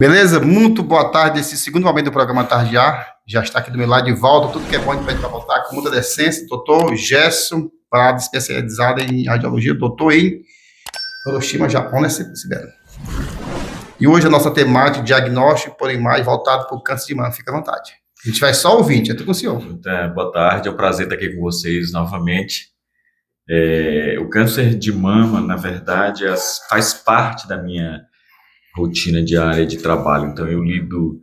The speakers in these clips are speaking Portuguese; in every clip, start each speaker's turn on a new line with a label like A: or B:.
A: Beleza? Muito boa tarde. Esse segundo momento do programa Tardear já está aqui do meu lado de volta. Tudo que é bom a gente pede para voltar com muita decência. Doutor Gerson Prado, especializado em radiologia, doutor em Hiroshima, Japão, né, Sibeli? E hoje a nossa temática, diagnóstico por imagem, voltado para o câncer de mama. Fica à vontade. A gente vai só ouvinte, é tudo com o senhor.
B: Boa tarde, é um prazer estar aqui com vocês novamente. O câncer de mama, na verdade, faz parte da minha rotina diária de trabalho. Então, eu lido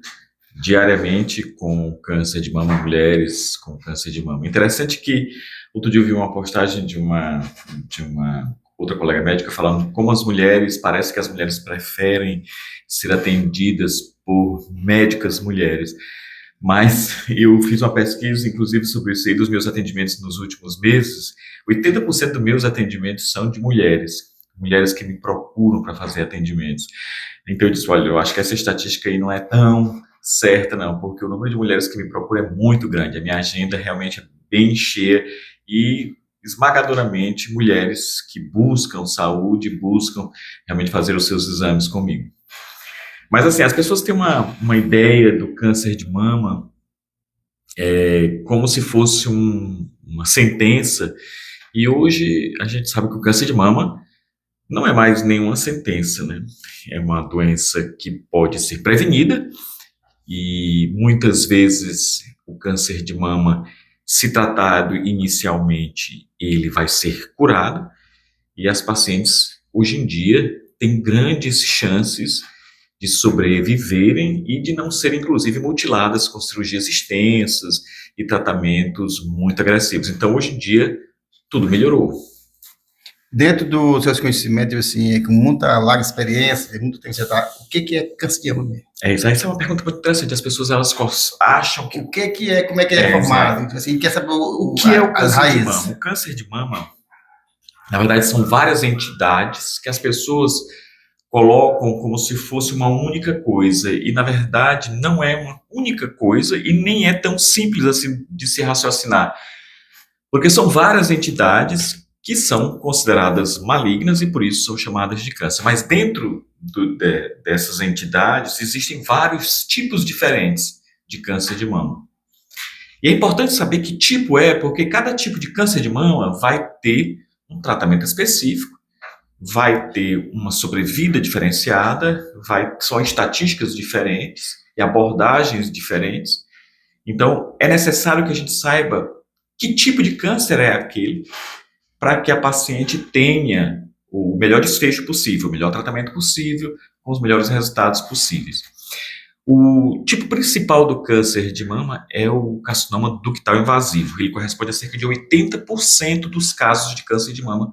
B: diariamente com câncer de mama, mulheres com câncer de mama. Interessante que outro dia eu vi uma postagem de uma outra colega médica falando como parece que as mulheres preferem ser atendidas por médicas mulheres. Mas eu fiz uma pesquisa, inclusive, sobre isso aí, dos meus atendimentos nos últimos meses. 80% dos meus atendimentos são de mulheres que me procuram para fazer atendimentos. Então eu disse, olha, eu acho que essa estatística aí não é tão certa não, porque o número de mulheres que me procuram é muito grande, a minha agenda realmente é bem cheia e esmagadoramente mulheres que buscam saúde, buscam realmente fazer os seus exames comigo. Mas assim, as pessoas têm uma ideia do câncer de mama como se fosse uma sentença, e hoje a gente sabe que o câncer de mama não é mais nenhuma sentença, né? É uma doença que pode ser prevenida e muitas vezes o câncer de mama, se tratado inicialmente, ele vai ser curado e as pacientes hoje em dia têm grandes chances de sobreviverem e de não serem, inclusive, mutiladas com cirurgias extensas e tratamentos muito agressivos. Então, hoje em dia, tudo melhorou.
A: Dentro dos seus conhecimentos, assim, com muita larga experiência, de muito tempo, você tá, o que é câncer de mama?
B: Isso é uma pergunta muito interessante. As pessoas elas acham que
A: O que é, como é que é formado? Assim, quer saber
B: o que é o
A: as
B: câncer de
A: raízes.
B: mama? O câncer de mama, na verdade, são várias entidades que as pessoas colocam como se fosse uma única coisa, e na verdade não é uma única coisa e nem é tão simples assim de se raciocinar, porque são várias entidades que são consideradas malignas e por isso são chamadas de câncer. Mas dentro dessas entidades existem vários tipos diferentes de câncer de mama. E é importante saber que tipo é, porque cada tipo de câncer de mama vai ter um tratamento específico, vai ter uma sobrevida diferenciada, são estatísticas diferentes e abordagens diferentes. Então, é necessário que a gente saiba que tipo de câncer é aquele para que a paciente tenha o melhor desfecho possível, o melhor tratamento possível, com os melhores resultados possíveis. O tipo principal do câncer de mama é o carcinoma ductal invasivo. Ele corresponde a cerca de 80% dos casos de câncer de mama.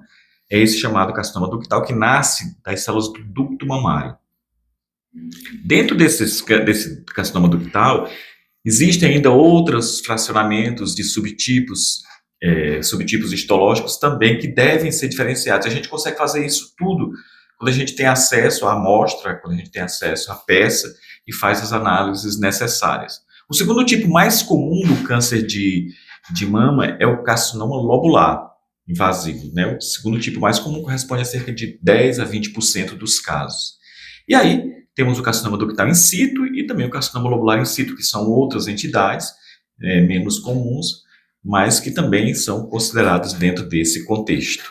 B: É esse chamado carcinoma ductal que nasce das células do ducto mamário. Dentro desse carcinoma ductal, existem ainda outros fracionamentos de subtipos histológicos também que devem ser diferenciados. A gente consegue fazer isso tudo quando a gente tem acesso à amostra, quando a gente tem acesso à peça e faz as análises necessárias. O segundo tipo mais comum do câncer de mama é o carcinoma lobular invasivo, né? O segundo tipo mais comum corresponde a cerca de 10 a 20% dos casos. E aí temos o carcinoma ductal in situ e também o carcinoma lobular in situ, que são outras entidades menos comuns, mas que também são considerados dentro desse contexto.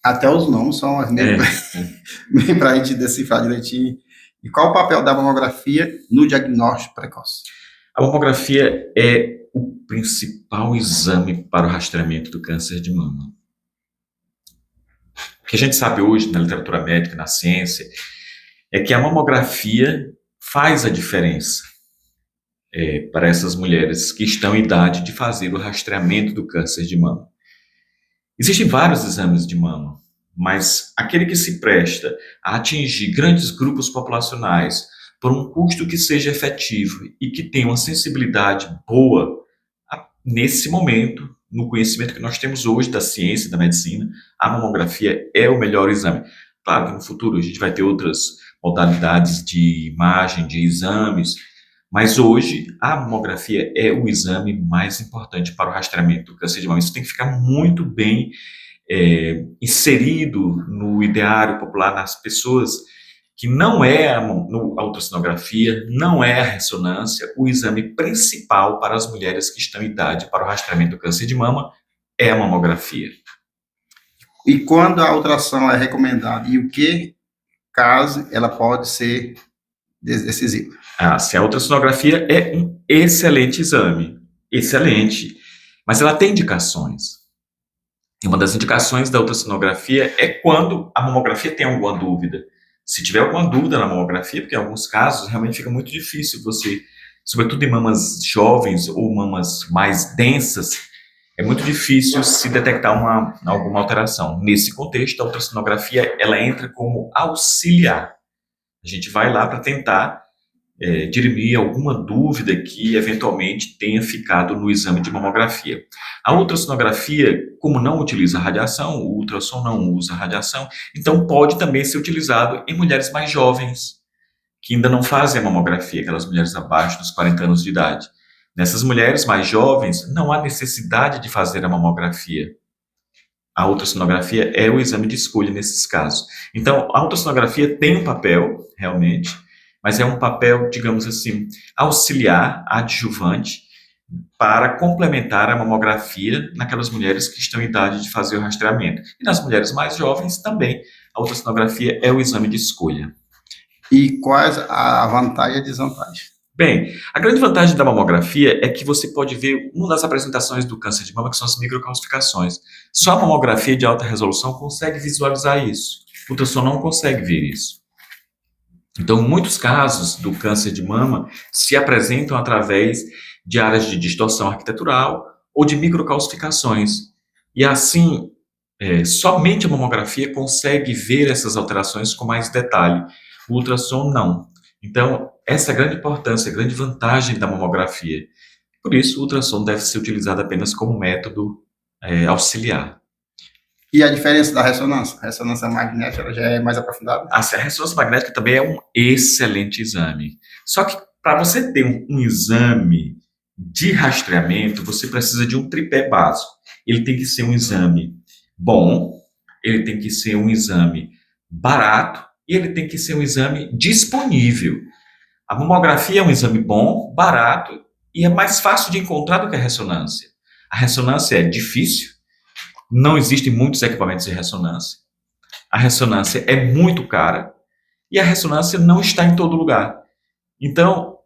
A: Até os nomes são meio para a gente decifrar direitinho. E qual o papel da mamografia no diagnóstico precoce?
B: A mamografia é o principal exame para o rastreamento do câncer de mama. O que a gente sabe hoje na literatura médica, na ciência, é que a mamografia faz a diferença para essas mulheres que estão em idade de fazer o rastreamento do câncer de mama. Existem vários exames de mama, mas aquele que se presta a atingir grandes grupos populacionais por um custo que seja efetivo e que tenha uma sensibilidade boa, nesse momento, no conhecimento que nós temos hoje da ciência e da medicina, a mamografia é o melhor exame. Claro que no futuro a gente vai ter outras modalidades de imagem, de exames, mas hoje a mamografia é o exame mais importante para o rastreamento do câncer de mama. Isso tem que ficar muito bem inserido no ideário popular, nas pessoas que não é a ultrassonografia, não é a ressonância, o exame principal para as mulheres que estão em idade para o rastreamento do câncer de mama é a mamografia.
A: E quando a ultrassom é recomendada, e o que caso ela pode ser decisiva?
B: Se a ultrassonografia é um excelente exame, excelente, mas ela tem indicações. E uma das indicações da ultrassonografia é quando a mamografia tem alguma dúvida. Se tiver alguma dúvida na mamografia, porque em alguns casos realmente fica muito difícil você, sobretudo em mamas jovens ou mamas mais densas, é muito difícil se detectar alguma alteração. Nesse contexto, a ultrassonografia ela entra como auxiliar. A gente vai lá para tentar dirimir alguma dúvida que eventualmente tenha ficado no exame de mamografia. A ultrassonografia, como não utiliza radiação, o ultrassom não usa radiação, então pode também ser utilizado em mulheres mais jovens, que ainda não fazem a mamografia, aquelas mulheres abaixo dos 40 anos de idade. Nessas mulheres mais jovens, não há necessidade de fazer a mamografia. A ultrassonografia é o exame de escolha nesses casos. Então, a ultrassonografia tem um papel, realmente, mas é um papel, digamos assim, auxiliar, adjuvante, para complementar a mamografia naquelas mulheres que estão em idade de fazer o rastreamento. E nas mulheres mais jovens também, a ultrassonografia é o exame de escolha.
A: E quais a vantagem e a desvantagem?
B: Bem, a grande vantagem da mamografia é que você pode ver uma das apresentações do câncer de mama, que são as microcalcificações. Só a mamografia de alta resolução consegue visualizar isso. O ultrassom não consegue ver isso. Então, muitos casos do câncer de mama se apresentam através de áreas de distorção arquitetural ou de microcalcificações. E assim, somente a mamografia consegue ver essas alterações com mais detalhe. O ultrassom não. Então, essa é a grande importância, a grande vantagem da mamografia. Por isso, o ultrassom deve ser utilizado apenas como método auxiliar.
A: E a diferença da ressonância? A ressonância magnética ela já é mais aprofundada?
B: A ressonância magnética também é um excelente exame. Só que para você ter um exame de rastreamento, você precisa de um tripé básico. Ele tem que ser um exame bom, ele tem que ser um exame barato e ele tem que ser um exame disponível. A mamografia é um exame bom, barato e é mais fácil de encontrar do que a ressonância. A ressonância é difícil, não existem muitos equipamentos de ressonância. A ressonância é muito cara e a ressonância não está em todo lugar. Então,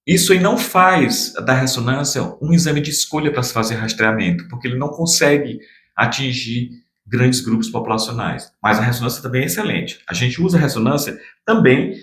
B: isso aí não faz da ressonância um exame de escolha para se fazer rastreamento, porque ele não consegue atingir grandes grupos populacionais. Mas a ressonância também é excelente. A gente usa a ressonância também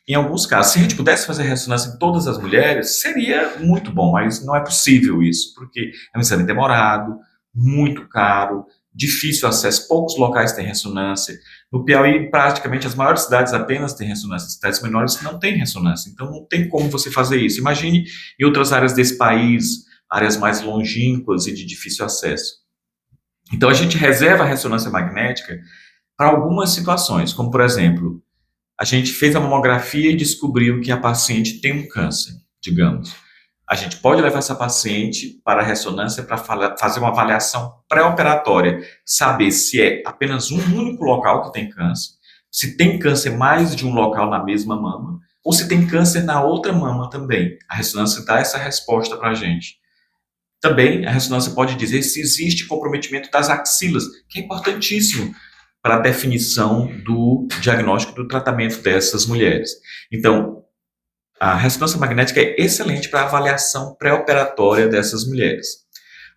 B: em alguns casos. Se a gente pudesse fazer ressonância em todas as mulheres, seria muito bom, mas não é possível isso, porque é um exame demorado, muito caro, difícil acesso, poucos locais têm ressonância. No Piauí, praticamente as maiores cidades apenas têm ressonância, as cidades menores não têm ressonância, então não tem como você fazer isso. Imagine em outras áreas desse país, áreas mais longínquas e de difícil acesso. Então a gente reserva a ressonância magnética para algumas situações, como por exemplo, a gente fez a mamografia e descobriu que a paciente tem um câncer, digamos. A gente pode levar essa paciente para a ressonância para fazer uma avaliação pré-operatória, saber se é apenas um único local que tem câncer, se tem câncer mais de um local na mesma mama, ou se tem câncer na outra mama também. A ressonância dá essa resposta para a gente. Também a ressonância pode dizer se existe comprometimento das axilas, que é importantíssimo para a definição do diagnóstico do tratamento dessas mulheres. Então, a ressonância magnética é excelente para a avaliação pré-operatória dessas mulheres.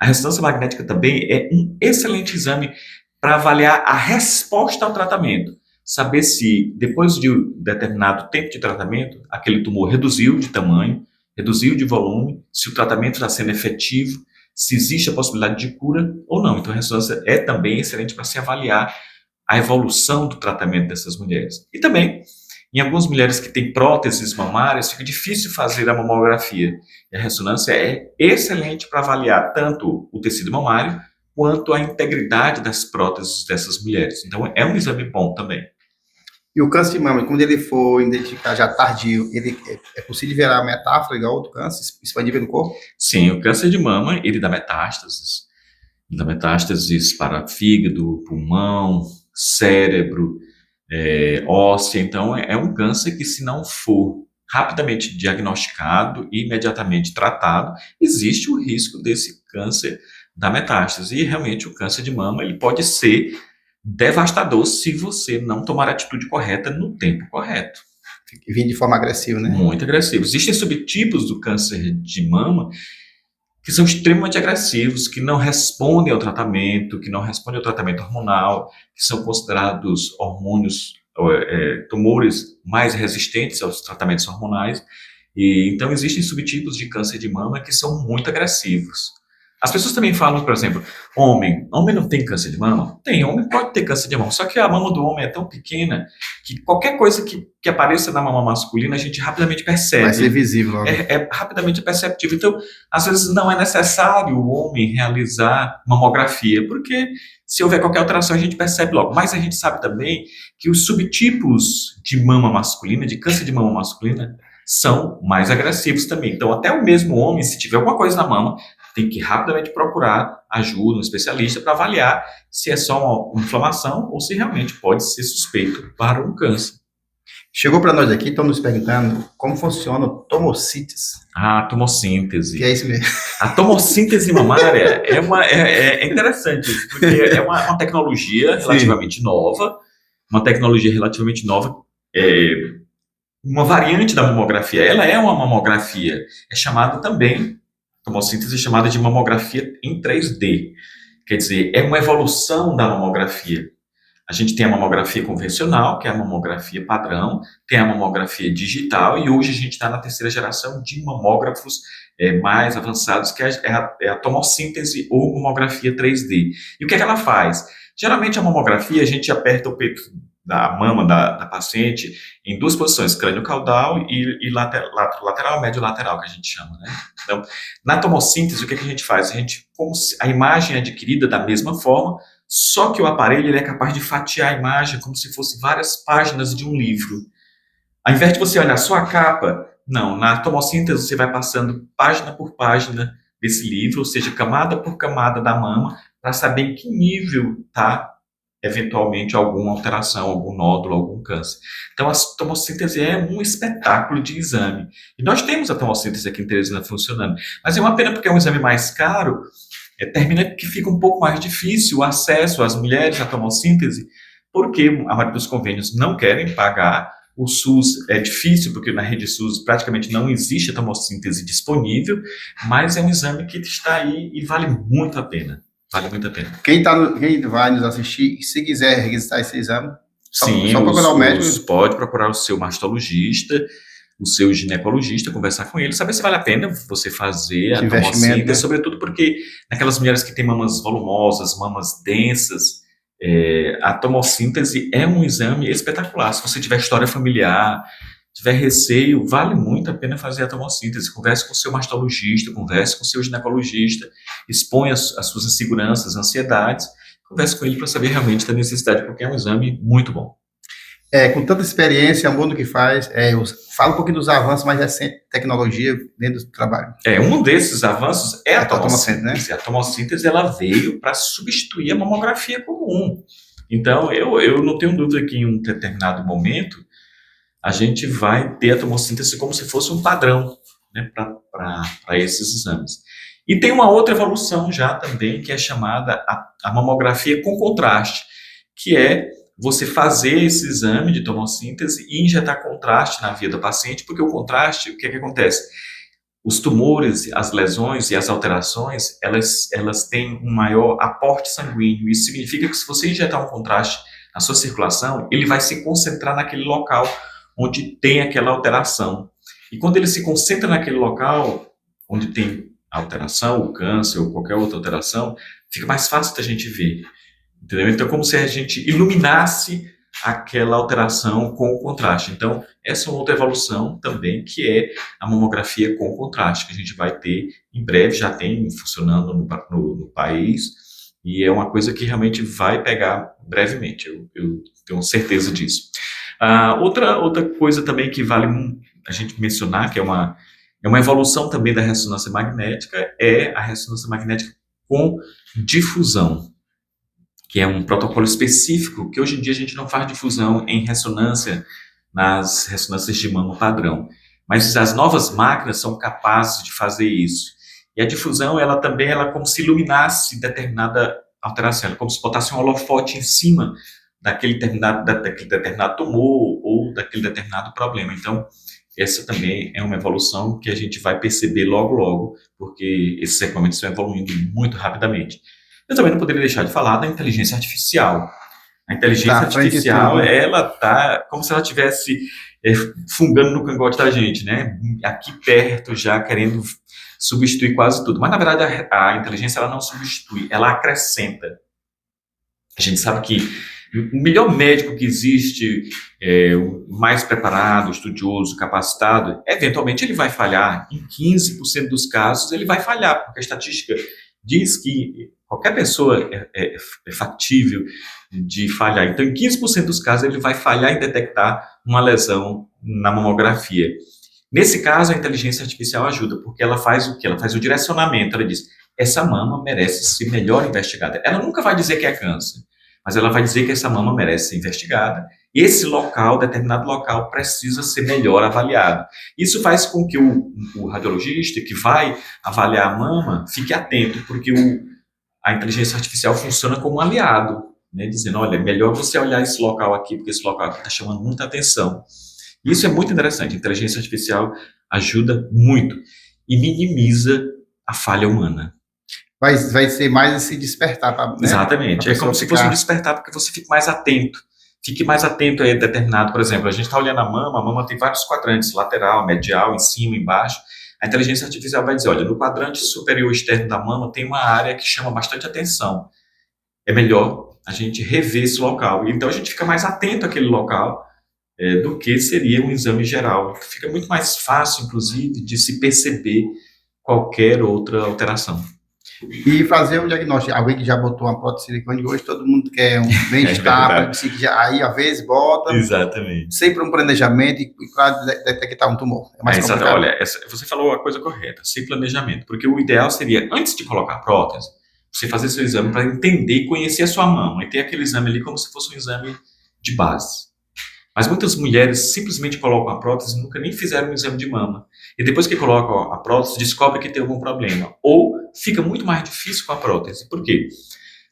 B: A ressonância magnética também é um excelente exame para avaliar a resposta ao tratamento. Saber se, depois de um determinado tempo de tratamento, aquele tumor reduziu de tamanho, reduziu de volume, se o tratamento está sendo efetivo, se existe a possibilidade de cura ou não. Então, a ressonância é também excelente para se avaliar a evolução do tratamento dessas mulheres. E também, em algumas mulheres que têm próteses mamárias, fica difícil fazer a mamografia. E a ressonância é excelente para avaliar tanto o tecido mamário quanto a integridade das próteses dessas mulheres. Então, é um exame bom também.
A: E o câncer de mama, quando ele for identificado já tardio, ele é possível virar metástase igual ao do câncer, expandir pelo corpo?
B: Sim, o câncer de mama, ele dá metástases. Ele dá metástases para fígado, pulmão, cérebro, óssea. Então, é um câncer que, se não for rapidamente diagnosticado e imediatamente tratado, existe o risco desse câncer da metástase. E realmente o câncer de mama ele pode ser devastador se você não tomar a atitude correta no tempo correto.
A: E vem de forma agressiva, né?
B: Muito agressivo. Existem subtipos do câncer de mama que são extremamente agressivos, que não respondem ao tratamento, que não respondem ao tratamento hormonal, que são considerados hormônios, tumores mais resistentes aos tratamentos hormonais. E então existem subtipos de câncer de mama que são muito agressivos. As pessoas também falam, por exemplo, homem não tem câncer de mama? Tem, homem pode ter câncer de mama, só que a mama do homem é tão pequena que qualquer coisa que apareça na mama masculina a gente rapidamente percebe.
A: Vai ser visível logo.
B: É rapidamente perceptível. Então, às vezes não é necessário o homem realizar mamografia, porque se houver qualquer alteração a gente percebe logo. Mas a gente sabe também que os subtipos de mama masculina, de câncer de mama masculina, são mais agressivos também. Então, até o mesmo homem, se tiver alguma coisa na mama, tem que rapidamente procurar ajuda, um especialista, para avaliar se é só uma inflamação ou se realmente pode ser suspeito para um câncer.
A: Chegou para nós aqui, estão nos perguntando como funciona o tomossíntese.
B: A tomossíntese.
A: Que é isso mesmo.
B: A tomossíntese mamária é interessante isso, porque é uma tecnologia relativamente nova, uma variante da mamografia. Ela é uma mamografia, é chamada também, tomossíntese chamada de mamografia em 3D. Quer dizer, é uma evolução da mamografia. A gente tem a mamografia convencional, que é a mamografia padrão, tem a mamografia digital, e hoje a gente está na terceira geração de mamógrafos mais avançados, que é a tomossíntese ou mamografia 3D. E o que é que ela faz? Geralmente a mamografia, a gente aperta o peito da mama da paciente em duas posições, crânio-caudal e lateral, médio-lateral, que a gente chama, né? Então, na tomossíntese, o que a gente faz? Como a imagem é adquirida da mesma forma, só que o aparelho ele é capaz de fatiar a imagem como se fosse várias páginas de um livro. Ao invés de você olhar só a capa, não, na tomossíntese você vai passando página por página desse livro, ou seja, camada por camada da mama, para saber em que nível está eventualmente alguma alteração, algum nódulo, algum câncer. Então, a tomossíntese é um espetáculo de exame. E nós temos a tomossíntese aqui em Teresina funcionando. Mas é uma pena porque é um exame mais caro, termina que fica um pouco mais difícil o acesso às mulheres à tomossíntese, porque a maioria dos convênios não querem pagar. O SUS é difícil, porque na rede SUS praticamente não existe a tomossíntese disponível, mas é um exame que está aí e vale muito a pena. Vale muito a pena.
A: Quem vai nos assistir, se quiser registrar esse exame,
B: só
A: procurar o médico.
B: Pode procurar o seu mastologista, o seu ginecologista, conversar com ele, saber se vale a pena você fazer a tomossíntese, né? Sobretudo porque naquelas mulheres que têm mamas volumosas, mamas densas, a tomossíntese é um exame espetacular. Se você tiver história familiar, tiver receio, vale muito a pena fazer a tomossíntese. Converse com o seu mastologista, converse com o seu ginecologista, exponha as suas inseguranças, ansiedades, converse com ele para saber realmente da necessidade, porque é um exame muito bom.
A: Com tanta experiência, amor no que faz, fala um pouquinho dos avanços mais recentes de tecnologia dentro do trabalho.
B: Um desses avanços é a tomossíntese,
A: né?
B: A tomossíntese, ela veio para substituir a mamografia comum. Então, eu não tenho dúvida que em um determinado momento, a gente vai ter a tomossíntese como se fosse um padrão, né, para esses exames. E tem uma outra evolução já também, que é chamada a mamografia com contraste, que é você fazer esse exame de tomossíntese e injetar contraste na via do paciente, porque o contraste, o que acontece? Os tumores, as lesões e as alterações, elas têm um maior aporte sanguíneo. Isso significa que se você injetar um contraste na sua circulação, ele vai se concentrar naquele local onde tem aquela alteração. E quando ele se concentra naquele local onde tem a alteração, o câncer ou qualquer outra alteração, fica mais fácil da gente ver. Entendeu? Então, é como se a gente iluminasse aquela alteração com o contraste. Então, essa é uma outra evolução também, que é a mamografia com contraste, que a gente vai ter em breve, já tem funcionando no país, e é uma coisa que realmente vai pegar brevemente, eu tenho certeza disso. Outra coisa também que vale a gente mencionar, que é uma evolução também da ressonância magnética, é a ressonância magnética com difusão. que é um protocolo específico que hoje em dia a gente não faz difusão em ressonância nas ressonâncias de mama padrão. Mas as novas máquinas são capazes de fazer isso. E a difusão, ela também ela é como se iluminasse determinada alteração, ela é como se botasse um holofote em cima daquele determinado tumor ou daquele determinado problema. Então, essa também é uma evolução que a gente vai perceber logo, logo, porque esses equipamentos estão evoluindo muito rapidamente. Eu também não poderia deixar de falar da inteligência artificial. A inteligência
A: Tá, frente a
B: artificial,
A: tudo.
B: ela tá como se ela estivesse fungando no cangote da gente, né? Aqui perto, já querendo substituir quase tudo. Mas, na verdade, a inteligência ela não substitui, ela acrescenta. A gente sabe que o melhor médico que existe, o mais preparado, estudioso, capacitado, eventualmente ele vai falhar. Em 15% dos casos ele vai falhar, porque a estatística diz que qualquer pessoa é factível de falhar. Então, em 15% dos casos ele vai falhar em detectar uma lesão na mamografia. Nesse caso, a inteligência artificial ajuda, porque ela faz o quê? Ela faz o direcionamento, ela diz, essa mama merece ser melhor investigada. Ela nunca vai dizer que é câncer, mas ela vai dizer que essa mama merece ser investigada. E esse local, determinado local, precisa ser melhor avaliado. Isso faz com que o radiologista que vai avaliar a mama fique atento, porque a inteligência artificial funciona como um aliado, né, dizendo, olha, é melhor você olhar esse local aqui, porque esse local aqui está chamando muita atenção. Isso é muito interessante. A inteligência artificial ajuda muito e minimiza a falha humana.
A: Vai ser mais esse despertar, né?
B: Exatamente. É como se fosse um despertar, porque você fica mais atento. Fique mais atento a determinado, por exemplo, a gente está olhando a mama tem vários quadrantes, lateral, medial, em cima, embaixo. A inteligência artificial vai dizer, olha, no quadrante superior externo da mama tem uma área que chama bastante atenção. É melhor a gente rever esse local. Então a gente fica mais atento àquele local do que seria um exame geral. Fica muito mais fácil, inclusive, de se perceber qualquer outra alteração.
A: E fazer um diagnóstico. Alguém que já botou uma prótese de silicone, hoje todo mundo quer um bem-estar, aí às vezes bota.
B: Exatamente.
A: Sempre um planejamento e para detectar um tumor. É mais complicado.
B: Olha, você falou a coisa correta, sem planejamento, porque o ideal seria, antes de colocar a prótese, você fazer seu exame para entender e conhecer a sua mama, e ter aquele exame ali como se fosse um exame de base. Mas muitas mulheres simplesmente colocam a prótese e nunca nem fizeram um exame de mama. E depois que colocam a prótese, descobre que tem algum problema. Ou fica muito mais difícil com a prótese. Por quê?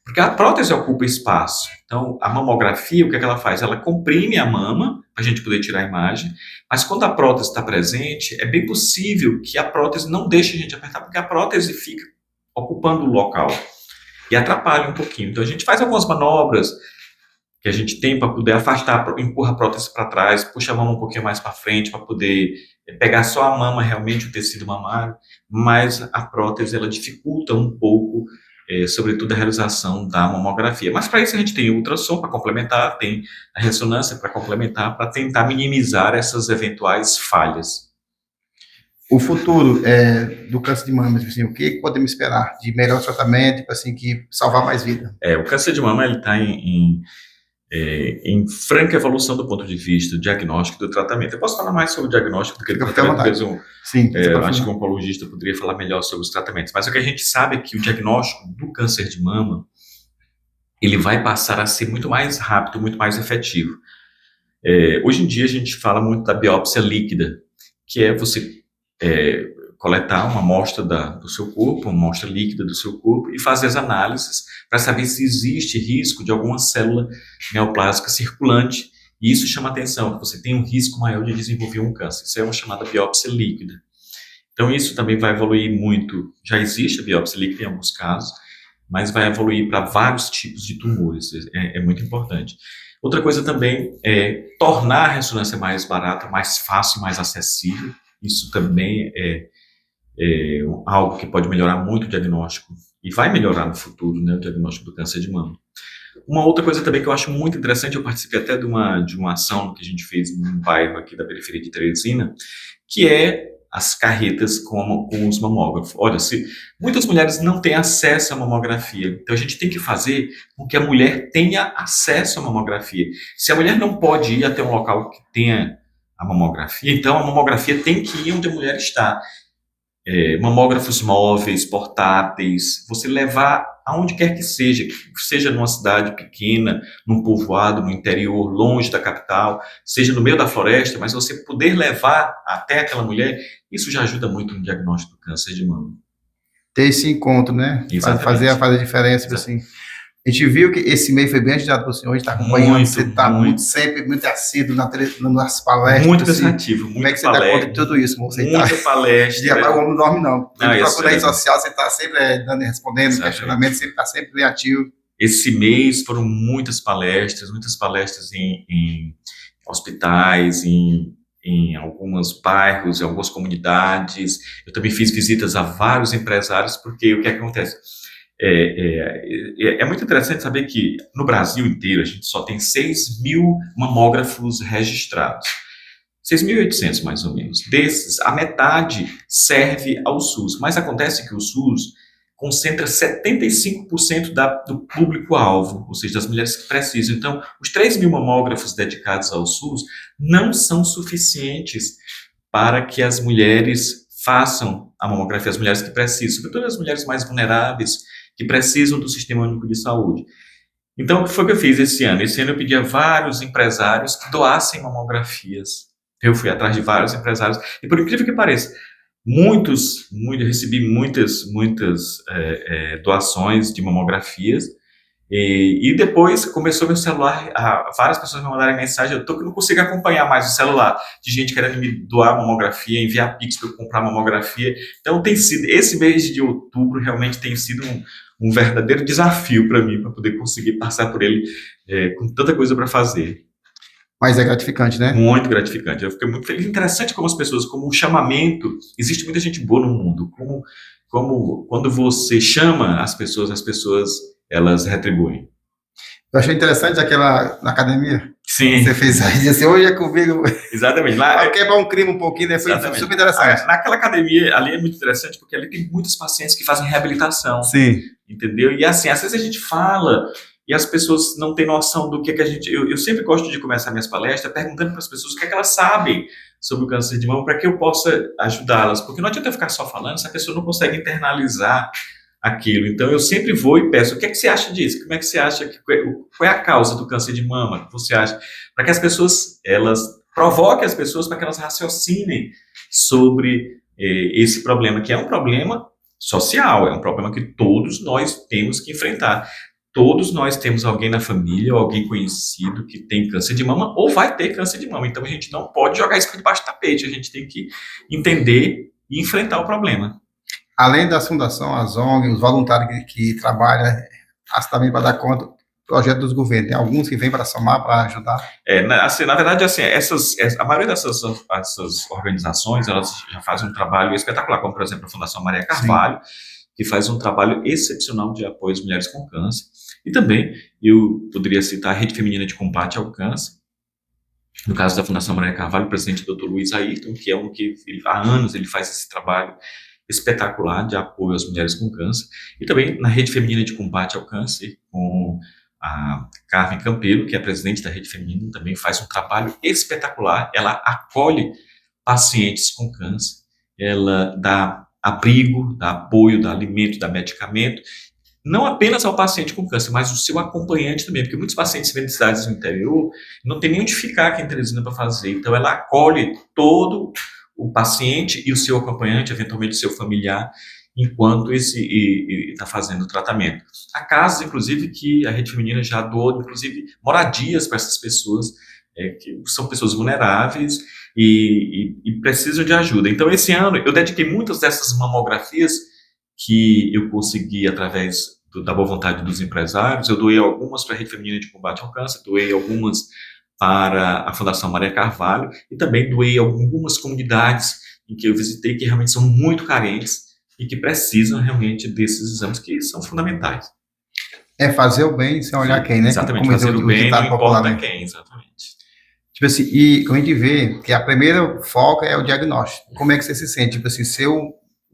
B: Porque a prótese ocupa espaço. Então, a mamografia, o que é que ela faz? Ela comprime a mama, para a gente poder tirar a imagem, mas quando a prótese está presente, é bem possível que a prótese não deixe a gente apertar, porque a prótese fica ocupando o local e atrapalha um pouquinho. Então, a gente faz algumas manobras que a gente tem para poder afastar, empurra a prótese para trás, puxa a mama um pouquinho mais para frente para poder pegar só a mama, realmente o tecido mamário, mas a prótese ela dificulta um pouco, sobretudo a realização da mamografia. Mas para isso a gente tem o ultrassom para complementar, tem a ressonância para complementar, para tentar minimizar essas eventuais falhas.
A: O futuro do câncer de mama, assim, o que podemos esperar de melhor tratamento, assim, que salvar mais vida?
B: O câncer de mama ele está em franca evolução do ponto de vista do diagnóstico e do tratamento. Eu posso falar mais sobre o diagnóstico do que do tratamento, acho que o oncologista poderia falar melhor sobre os tratamentos, mas o que a gente sabe é que o diagnóstico do câncer de mama ele vai passar a ser muito mais rápido, muito mais efetivo. Hoje em dia a gente fala muito da biópsia líquida, que é você coletar uma amostra do seu corpo, uma amostra líquida do seu corpo e fazer as análises para saber se existe risco de alguma célula neoplásica circulante, e isso chama atenção, que você tem um risco maior de desenvolver um câncer. Isso é uma chamada biópsia líquida. Então isso também vai evoluir muito, já existe a biópsia líquida em alguns casos, mas vai evoluir para vários tipos de tumores, é muito importante. Outra coisa também é tornar a ressonância mais barata, mais fácil, mais acessível. Isso também é algo que pode melhorar muito o diagnóstico e vai melhorar no futuro, né, o diagnóstico do câncer de mama. Uma outra coisa também que eu acho muito interessante, eu participei até de uma ação que a gente fez num bairro aqui da periferia de Teresina, que é as carretas com os mamógrafos. Olha, muitas mulheres não têm acesso à mamografia, então a gente tem que fazer com que a mulher tenha acesso à mamografia. Se a mulher não pode ir até um local que tenha a mamografia, então a mamografia tem que ir onde a mulher está. mamógrafos móveis, portáteis, você levar aonde quer que seja numa cidade pequena, num povoado, no interior, longe da capital, seja no meio da floresta, mas você poder levar até aquela mulher, isso já ajuda muito no diagnóstico do câncer de mama.
A: Ter esse encontro, né? Fazer
B: Exatamente.
A: a diferença, tipo assim. A gente viu que esse mês foi bem ajudado para o senhor, a gente está acompanhando, você está sempre muito assíduo nas palestras.
B: Muito
A: assim.
B: cansativo,
A: Como é que você dá conta de tudo isso?
B: Muita palestra.
A: O homem não dorme, não. Você procura rede social, você está sempre dando e respondendo, questionamento, você está sempre bem ativo.
B: Esse mês foram muitas palestras em hospitais, em alguns bairros, em algumas comunidades. Eu também fiz visitas a vários empresários, porque o que acontece? É muito interessante saber que no Brasil inteiro a gente só tem 6.000 mamógrafos registrados. 6.800 mais ou menos. Desses, a metade serve ao SUS. Mas acontece que o SUS concentra 75% do público-alvo, ou seja, das mulheres que precisam. Então, os 3.000 mamógrafos dedicados ao SUS não são suficientes para que as mulheres façam a mamografia, as mulheres que precisam, sobretudo as mulheres mais vulneráveis, que precisam do Sistema Único de Saúde. Então, o que foi que eu fiz esse ano? Esse ano eu pedi a vários empresários que doassem mamografias. Eu fui atrás de vários empresários, e por incrível que pareça, eu recebi muitas doações de mamografias, e depois começou meu celular, várias pessoas me mandaram mensagem, eu não consigo acompanhar mais o celular, de gente querendo me doar mamografia, enviar Pix para eu comprar mamografia. Então esse mês de outubro realmente tem sido um verdadeiro desafio para mim, para poder conseguir passar por ele com tanta coisa para fazer.
A: Mas é gratificante, né?
B: Muito gratificante. Eu fiquei muito feliz. Interessante como as pessoas, como um chamamento, existe muita gente boa no mundo. Como quando você chama as pessoas elas retribuem.
A: Eu achei interessante aquela na academia.
B: Sim.
A: Você fez aí, disse assim, hoje é comigo.
B: Exatamente. Lá,
A: quebrar um crime um pouquinho, né? Foi super interessante.
B: Naquela academia, ali é muito interessante, porque ali tem muitos pacientes que fazem reabilitação.
A: Sim.
B: Entendeu? E assim, às vezes a gente fala e as pessoas não têm noção do que a gente... Eu sempre gosto de começar minhas palestras perguntando para as pessoas o que elas sabem sobre o câncer de mama para que eu possa ajudá-las. Porque não adianta eu ficar só falando se a pessoa não consegue internalizar aquilo. Então, eu sempre vou e peço, o que é que você acha disso? Como é que você acha, qual é a causa do câncer de mama? Que você acha? Para que as pessoas, provoquem as pessoas para que elas raciocinem sobre esse problema, que é um problema social, é um problema que todos nós temos que enfrentar. Todos nós temos alguém na família ou alguém conhecido que tem câncer de mama ou vai ter câncer de mama. Então, a gente não pode jogar isso por debaixo do tapete. A gente tem que entender e enfrentar o problema.
A: Além da fundação, as ONGs, os voluntários que trabalham, também para dar conta do projeto dos governos. Tem alguns que vêm para somar, para ajudar?
B: Na verdade, assim, a maioria dessas organizações, elas já fazem um trabalho espetacular, como, por exemplo, a Fundação Maria Carvalho, sim, que faz um trabalho excepcional de apoio às mulheres com câncer. E também, eu poderia citar a Rede Feminina de Combate ao Câncer. No caso da Fundação Maria Carvalho, o presidente Dr. Luiz Ayrton, que é um que há anos ele faz esse trabalho espetacular de apoio às mulheres com câncer. E também na Rede Feminina de Combate ao Câncer, com a Carmen Campelo, que é a presidente da Rede Feminina, também faz um trabalho espetacular. Ela acolhe pacientes com câncer, ela dá abrigo, dá apoio, dá alimento, dá medicamento, não apenas ao paciente com câncer, mas o seu acompanhante também, porque muitos pacientes vêm de cidades do interior, não tem nem onde ficar aqui em Teresina para fazer, então ela acolhe todo o paciente e o seu acompanhante, eventualmente o seu familiar, enquanto está fazendo o tratamento. Há casos, inclusive, que a Rede Feminina já doou, inclusive, moradias para essas pessoas, que são pessoas vulneráveis e precisam de ajuda. Então, esse ano, eu dediquei muitas dessas mamografias que eu consegui através da boa vontade dos empresários. Eu doei algumas para a Rede Feminina de Combate ao Câncer, doei algumas para a Fundação Maria Carvalho e também doei algumas comunidades em que eu visitei que realmente são muito carentes e que precisam realmente desses exames que são fundamentais.
A: É fazer o bem sem olhar quem, né?
B: Exatamente, fazer o bem não importa quem, exatamente.
A: Tipo assim, e como a gente vê que a primeira foco é o diagnóstico. Como é que você se sente? Tipo assim,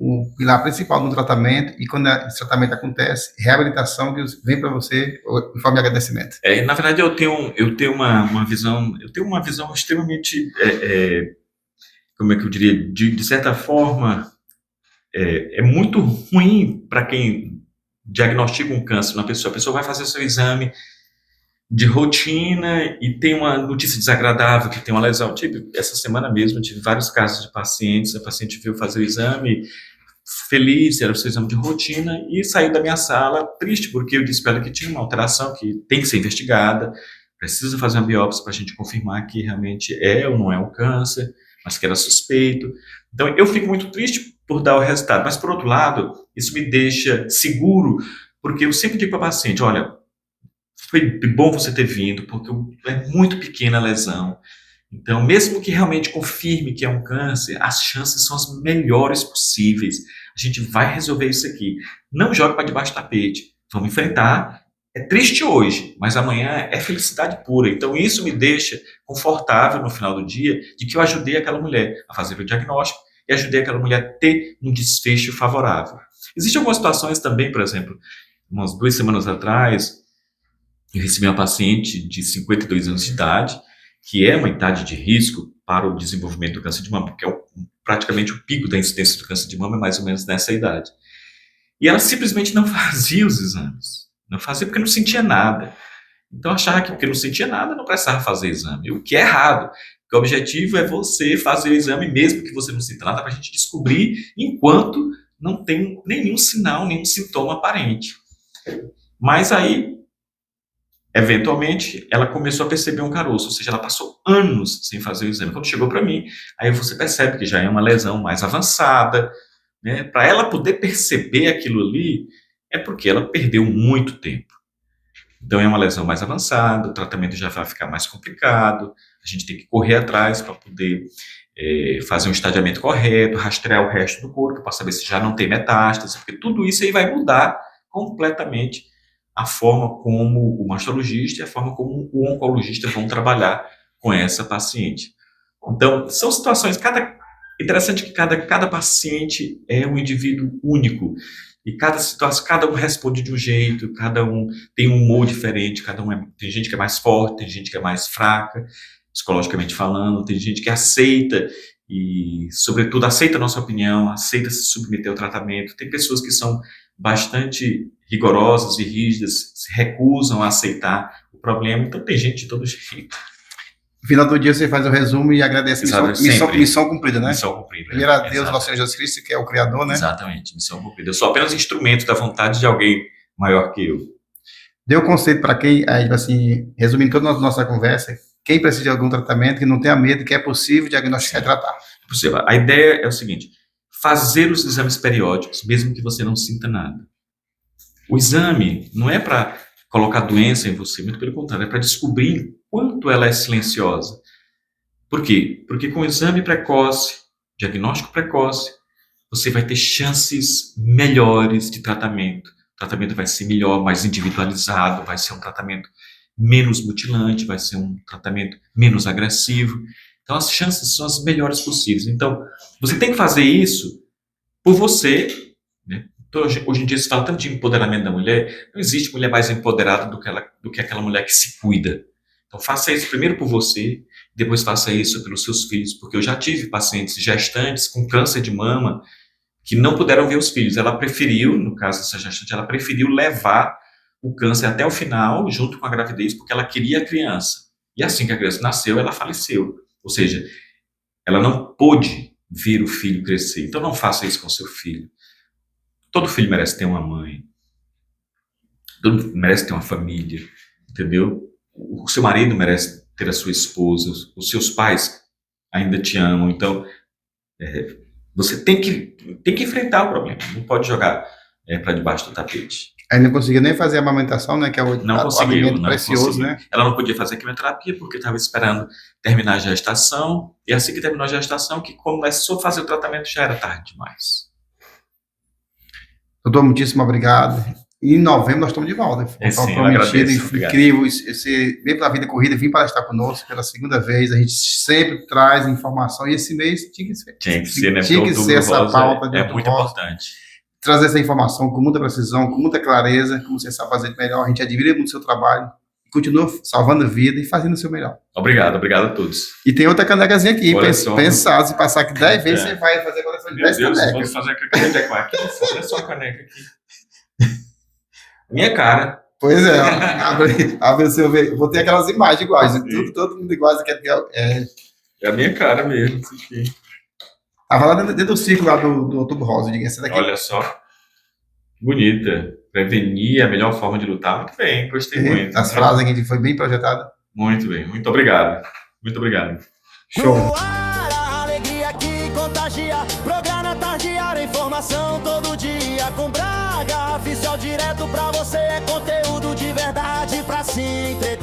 A: o pilar principal do tratamento, e quando esse tratamento acontece, reabilitação que vem para você em forma de agradecimento.
B: Na verdade, eu tenho uma visão extremamente, como é que eu diria, de certa forma, é muito ruim para quem diagnostica um câncer na pessoa. A pessoa vai fazer seu exame de rotina e tem uma notícia desagradável, que tem uma lesão. Tipo, essa semana mesmo eu tive vários casos de pacientes, a paciente veio fazer o exame feliz, era o seu exame de rotina, e saiu da minha sala triste, porque eu disse para ela que tinha uma alteração que tem que ser investigada, precisa fazer uma biópsia para a gente confirmar que realmente é ou não é um câncer, mas que era suspeito. Então, eu fico muito triste por dar o resultado, mas, por outro lado, isso me deixa seguro, porque eu sempre digo para a paciente, olha, foi bom você ter vindo, porque é muito pequena a lesão. Então, mesmo que realmente confirme que é um câncer, as chances são as melhores possíveis. A gente vai resolver isso aqui. Não jogue para debaixo do tapete. Vamos enfrentar. É triste hoje, mas amanhã é felicidade pura. Então, isso me deixa confortável no final do dia de que eu ajudei aquela mulher a fazer o diagnóstico e ajudei aquela mulher a ter um desfecho favorável. Existem algumas situações também, por exemplo, umas 2 semanas atrás, eu recebi uma paciente de 52 anos de idade, que é uma idade de risco para o desenvolvimento do câncer de mama, porque praticamente o pico da incidência do câncer de mama é mais ou menos nessa idade. E ela simplesmente não fazia os exames. Não fazia porque não sentia nada. Então, achava que porque não sentia nada, não precisava fazer exame. O que é errado. Porque o objetivo é você fazer o exame, mesmo que você não sinta nada, para a gente descobrir enquanto não tem nenhum sinal, nenhum sintoma aparente. Mas aí, eventualmente, ela começou a perceber um caroço, ou seja, ela passou anos sem fazer o exame. Quando chegou para mim, aí você percebe que já é uma lesão mais avançada, né? Para ela poder perceber aquilo ali, é porque ela perdeu muito tempo. Então, é uma lesão mais avançada, o tratamento já vai ficar mais complicado, a gente tem que correr atrás para poder fazer um estadiamento correto, rastrear o resto do corpo para saber se já não tem metástase, porque tudo isso aí vai mudar completamente a forma como o mastologista e a forma como o oncologista vão trabalhar com essa paciente. Então, são situações, interessante que cada paciente é um indivíduo único, e cada situação, cada um responde de um jeito, cada um tem um humor diferente, tem gente que é mais forte, tem gente que é mais fraca, psicologicamente falando, tem gente que aceita e, sobretudo, aceita a nossa opinião, aceita se submeter ao tratamento, tem pessoas que são bastante rigorosas e rígidas, se recusam a aceitar o problema, então tem gente de todo jeito.
A: No final do dia você faz o resumo e agradece. Missão cumprida, né?
B: Missão cumprida.
A: Primeiro a Deus, nosso Senhor Jesus Cristo, que é o Criador, né?
B: Exatamente, missão cumprida. Eu sou apenas instrumento da vontade de alguém maior que eu.
A: Dê um conselho para quem, assim, resumindo toda a nossa conversa, quem precisa de algum tratamento, que não tenha medo, que é possível diagnosticar e tratar.
B: Possível. A ideia é o seguinte, fazer os exames periódicos, mesmo que você não sinta nada. O exame não é para colocar doença em você, muito pelo contrário, é para descobrir quanto ela é silenciosa. Por quê? Porque com o exame precoce, diagnóstico precoce, você vai ter chances melhores de tratamento. O tratamento vai ser melhor, mais individualizado, vai ser um tratamento menos mutilante, vai ser um tratamento menos agressivo. Então, as chances são as melhores possíveis. Então, você tem que fazer isso por você, né? Então, hoje em dia se fala tanto de empoderamento da mulher, não existe mulher mais empoderada do que aquela mulher que se cuida. Então, faça isso primeiro por você, depois faça isso pelos seus filhos, porque eu já tive pacientes gestantes com câncer de mama que não puderam ver os filhos. Ela preferiu, no caso dessa gestante, ela preferiu levar o câncer até o final, junto com a gravidez, porque ela queria a criança. E assim que a criança nasceu, ela faleceu. Ou seja, ela não pôde ver o filho crescer. Então, não faça isso com seu filho. Todo filho merece ter uma mãe. Todo filho merece ter uma família, entendeu? O seu marido merece ter a sua esposa. Os seus pais ainda te amam. Então, você tem que enfrentar o problema. Não pode jogar para debaixo do tapete.
A: Aí não conseguiu nem fazer a amamentação, né? Que é o alimento precioso, né?
B: Ela não podia fazer quimioterapia porque estava esperando terminar a gestação. E assim que terminou a gestação, que começou a fazer o tratamento, já era tarde demais.
A: Doutor, muitíssimo obrigado. E em novembro nós estamos de volta.
B: Sim, prometido,
A: incrível. Você veio pela vida corrida, vim para estar conosco pela segunda vez. A gente sempre traz informação. E esse mês tinha que ser.
B: Né?
A: Tinha que ser essa pauta.
B: É muito importante.
A: Trazer essa informação com muita precisão, com muita clareza, como você sabe fazer melhor. A gente admira muito o seu trabalho. continua salvando vida e fazendo o seu melhor.
B: Obrigado a todos.
A: E tem outra canecazinha aqui,
B: Olha só.
A: pensar, se passar aqui 10 vezes, você vai fazer a coleção de
B: Meu
A: 10
B: Deus,
A: canecas.
B: vou fazer a caneca com aqui. Olha só a caneca aqui. Minha cara.
A: Pois é, abre o seu ver. Vou ter aquelas imagens iguais, todo mundo iguais.
B: É a minha cara mesmo, isso aqui.
A: Tava lá dentro do ciclo lá do Outubro Rosa, diga essa daqui.
B: Olha só. Bonita. Prevenir é a melhor forma de lutar. Muito bem, gostei muito.
A: As frases aqui foi bem projetadas.
B: Muito bem, muito obrigado. Muito obrigado.
A: Show.
C: No ar, a alegria que contagia. Programa Tardear, informação todo dia. Com Braga, oficial direto pra você. É conteúdo de verdade pra se entreter.